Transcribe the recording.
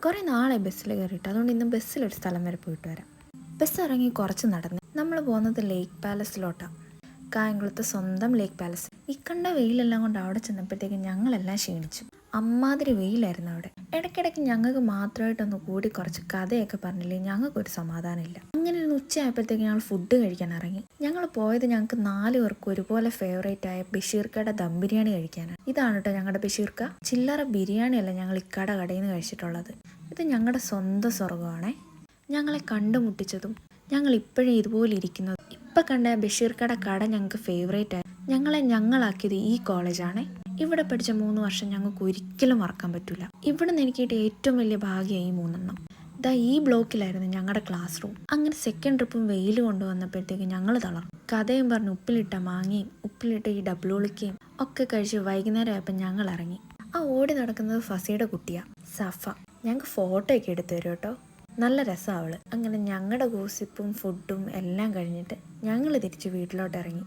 കുറേ നാളെ ബസ്സിൽ കയറിയിട്ട്, അതുകൊണ്ട് ഇന്ന് ബസ്സിലൊരു സ്ഥലം വരെ പോയിട്ട് വരാം. ബസ് ഇറങ്ങി കുറച്ച് നടന്ന് നമ്മൾ പോകുന്നത് ലേക്ക് പാലസിലോട്ടാണ്. കായംകുളത്ത് സ്വന്തം ലേക്ക് പാലസ്. ഈ കണ്ട വെയിലെല്ലാം കൊണ്ട് അവിടെ ചെന്നപ്പോഴത്തേക്കും ഞങ്ങളെല്ലാം ക്ഷീണിച്ചു. അമ്മാതിരി വെയിലായിരുന്നു അവിടെ. ഇടയ്ക്കിടയ്ക്ക് ഞങ്ങൾക്ക് മാത്രമായിട്ടൊന്ന് കൂടി കുറച്ച് കഥയൊക്കെ പറഞ്ഞില്ലേ ഞങ്ങൾക്കൊരു സമാധാനമില്ല. അങ്ങനെ ഒരു ഉച്ചയായപ്പോഴത്തേക്ക് ഞങ്ങൾ ഫുഡ് കഴിക്കാൻ ഇറങ്ങി. ഞങ്ങൾ പോയത് ഞങ്ങൾക്ക് 4 പേർക്കും ഒരുപോലെ ഫേവറേറ്റ് ആയ ബഷീർക്കയുടെ ദം ബിരിയാണി കഴിക്കാനാണ്. ഇതാണ് കേട്ടോ ഞങ്ങളുടെ ബഷീർക്ക. ചില്ലറ ബിരിയാണിയല്ല ഞങ്ങൾ കടയിൽ നിന്ന് കഴിച്ചിട്ടുള്ളത്. ഇത് ഞങ്ങളുടെ സ്വന്തം സ്വർഗമാണേ. ഞങ്ങളെ കണ്ടുമുട്ടിച്ചതും ഞങ്ങൾ ഇപ്പോഴും ഇതുപോലെ ഇരിക്കുന്നത്. ഇപ്പം കണ്ട ബഷീർക്കയുടെ കട ഞങ്ങൾക്ക് ഫേവറേറ്റ് ആയി. ഞങ്ങളാക്കിയത് ഈ കോളേജാണേ. ഇവിടെ പഠിച്ച 3 വർഷം ഞങ്ങൾക്ക് ഒരിക്കലും മറക്കാൻ പറ്റില്ല. ഇവിടെ നിന്ന് എനിക്ക് കിട്ടിയ ഏറ്റവും വലിയ ഭാഗ്യമായി 3 എണ്ണം. ഈ ബ്ലോക്കിലായിരുന്നു ഞങ്ങളുടെ ക്ലാസ് റൂം. അങ്ങനെ സെക്കൻഡ് ട്രിപ്പും വെയിൽ കൊണ്ടുവന്നപ്പോഴത്തേക്ക് ഞങ്ങൾ തളർന്നു. കഥയും പറഞ്ഞ് ഉപ്പിലിട്ട മാങ്ങയും ഉപ്പിലിട്ട ഈ ഡബ്ലുളിക്കയും ഒക്കെ കഴിച്ച് വൈകുന്നേരം ആയപ്പോൾ ഞങ്ങൾ ഇറങ്ങി. ആ ഓടി നടക്കുന്നത് ഫസിയുടെ കുട്ടിയാണ്, സഫ. ഞങ്ങൾക്ക് ഫോട്ടോ ഒക്കെ എടുത്തു തരും കേട്ടോ. നല്ല രസമാണ് അവള്. അങ്ങനെ ഞങ്ങളുടെ ഗോസിപ്പും ഫുഡും എല്ലാം കഴിഞ്ഞിട്ട് ഞങ്ങൾ തിരിച്ച് വീട്ടിലോട്ട് ഇറങ്ങി.